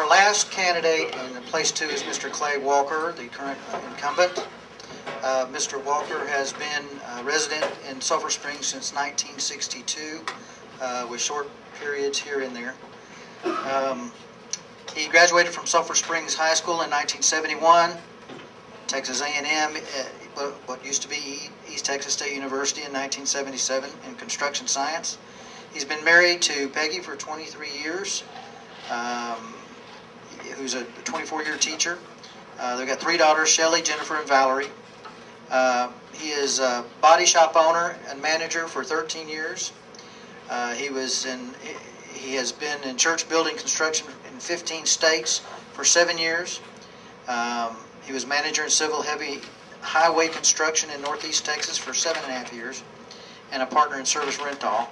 Our last candidate in place 2 is Mr. Clay Walker, the current incumbent. Mr. Walker has been a resident in Sulphur Springs since 1962, with short periods here and there. He graduated from Sulphur Springs High School in 1971, Texas A&M, what used to be East Texas State University in 1977 in construction science. He's been married to Peggy for 23 years, who's a 24-year teacher. They've got 3 daughters, Shelley, Jennifer, and Valerie. He is a body shop owner and manager for 13 years. He has been in church building construction in 15 states for 7 years. He was manager in civil heavy highway construction in Northeast Texas for 7.5 years, and a partner in service rental.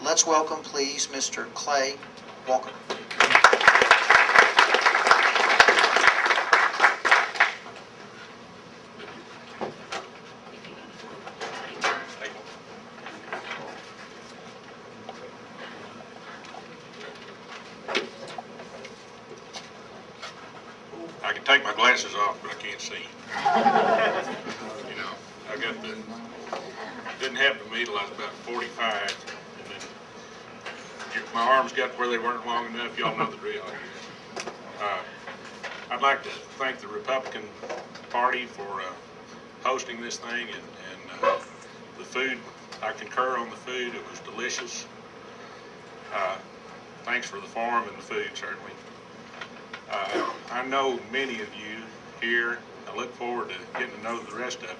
Let's welcome, please, Mr. Clay Walker. I can take my glasses off, but I can't see. You know, didn't happen to me till I was about 45, and then my arms got where they weren't long enough. Y'all know the drill here. I'd like to thank the Republican Party for hosting this thing, and the food. I concur on the food. It was delicious. Thanks for the farm and the food, certainly. I know many of you here. I look forward to getting to know the rest of you.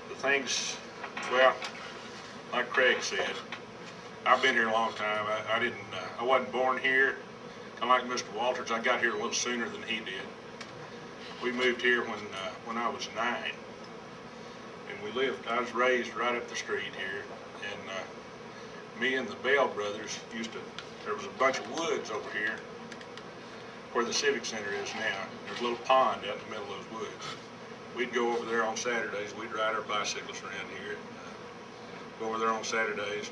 The things, well, like Craig said, I've been here a long time. I wasn't born here. Kind of like Mr. Walters, I got here a little sooner than he did. We moved here when I was 9, and I was raised right up the street here. And me and the Bell brothers there was a bunch of woods over here where the Civic Center is now. There's a little pond out in the middle of those woods. We'd go over there on Saturdays. We'd ride our bicycles around here, go over there on Saturdays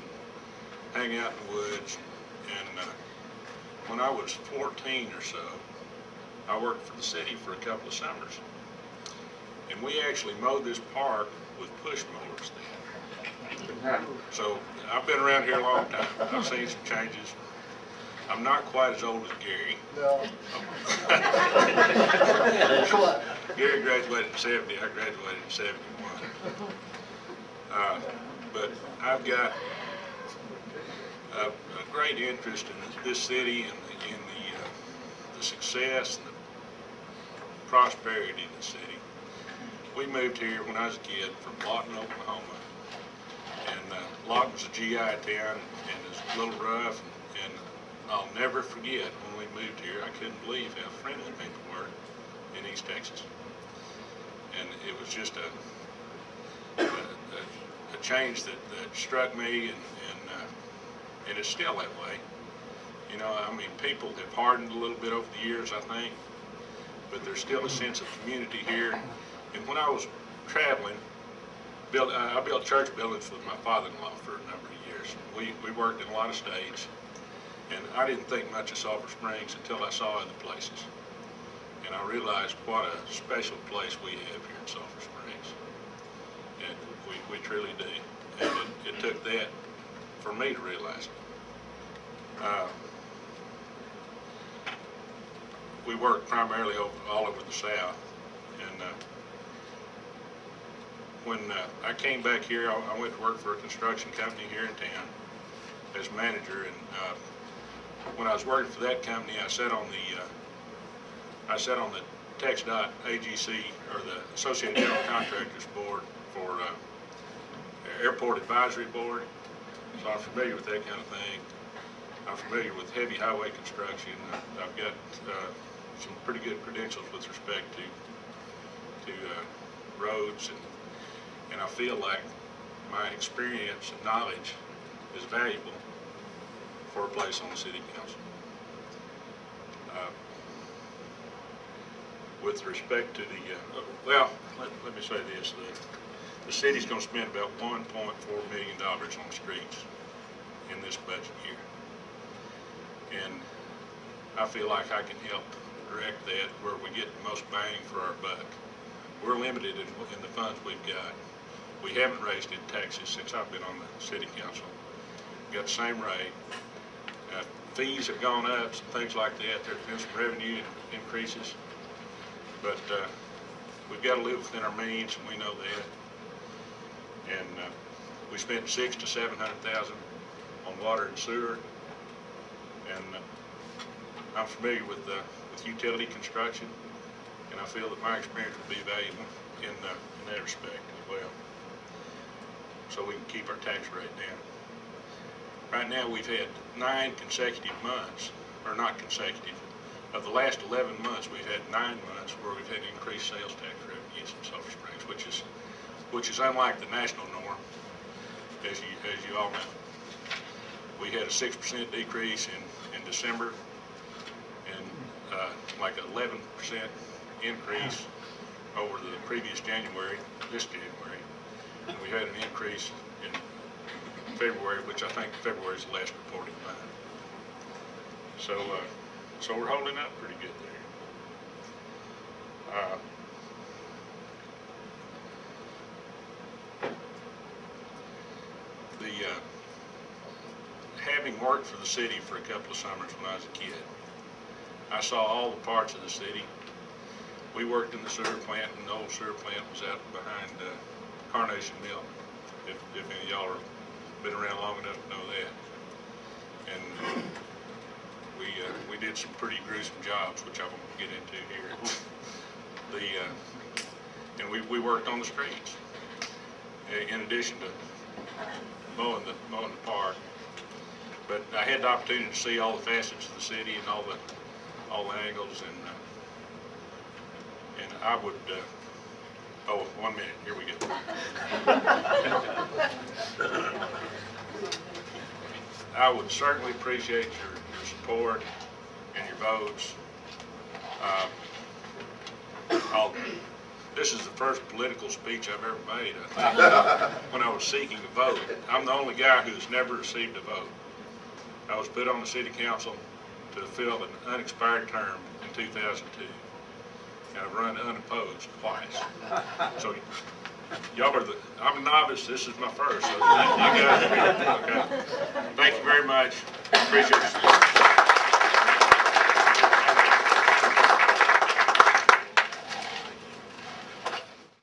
and hang out in the woods. And when I was 14 or so, I worked for the city for a couple of summers. And we actually mowed this park with push mowers then. So I've been around here a long time. I've seen some changes. I'm not quite as old as Gary. No. Gary graduated in 70. I graduated in 71. But I've got a great interest in this city and in the success and the prosperity of the city. We moved here when I was a kid from Lawton, Oklahoma. And Lawton was a GI town, and it was a little rough, and I'll never forget when we moved here. I couldn't believe how friendly people were in East Texas. And it was just a change that struck me, and it's still that way. You know, I mean, people have hardened a little bit over the years, I think, but there's still a sense of community here. And when I was traveling, I built church buildings with my father-in-law for a number of years. We worked in a lot of states, and I didn't think much of Sulphur Springs until I saw other places. And I realized what a special place we have here in Sulphur Springs. And we truly do. And it took that for me to realize it. We worked primarily all over the South. And when I came back here, I went to work for a construction company here in town as manager. And when I was working for that company, I sat on the TxDOT AGC, or the Associated General Contractors Board, for Airport Advisory Board. So I'm familiar with that kind of thing. I'm familiar with heavy highway construction. I've got some pretty good credentials with respect to roads, and I feel like my experience and knowledge is valuable for a place on the city council. With respect to the, well, let me say this, the city's gonna spend about $1.4 million on streets in this budget year. And I feel like I can help direct that where we get the most bang for our buck. We're limited in the funds we've got. We haven't raised any taxes since I've been on the city council. We got the same rate. Fees have gone up, some things like that. There's been some revenue increases, but we've got to live within our means, and we know that. And we spent $600,000 to $700,000 on water and sewer, and I'm familiar with utility construction, and I feel that my experience would be valuable in that respect as well, so we can keep our tax rate down. Right now, we've had 9 consecutive months, or not consecutive. Of the last 11 months, we've had 9 months where we've had increased sales tax revenues in Sulphur Springs, which is unlike the national norm, as you all know. We had a 6% decrease in December, and like an 11% increase over the previous January, this January, and we had an increase in February, which I think February is the last reporting month. So we're holding up pretty good there. Having worked for the city for a couple of summers when I was a kid, I saw all the parts of the city. We worked in the sewer plant, and the old sewer plant was out behind Carnation Mill, if any of y'all are been around long enough to know that. And we did some pretty gruesome jobs, which I won't get into here. And we worked on the streets in addition to mowing the park. But I had the opportunity to see all the facets of the city and all the angles, and I would. Oh, 1 minute. Here we go. I would certainly appreciate your support and your votes. This is the first political speech I've ever made, I think, when I was seeking a vote. I'm the only guy who's never received a vote. I was put on the city council to fill an unexpired term in 2002. And I've run unopposed twice. So y'all are I'm a novice, this is my first, so you guys are good. Okay. Thank you very much. Appreciate your support.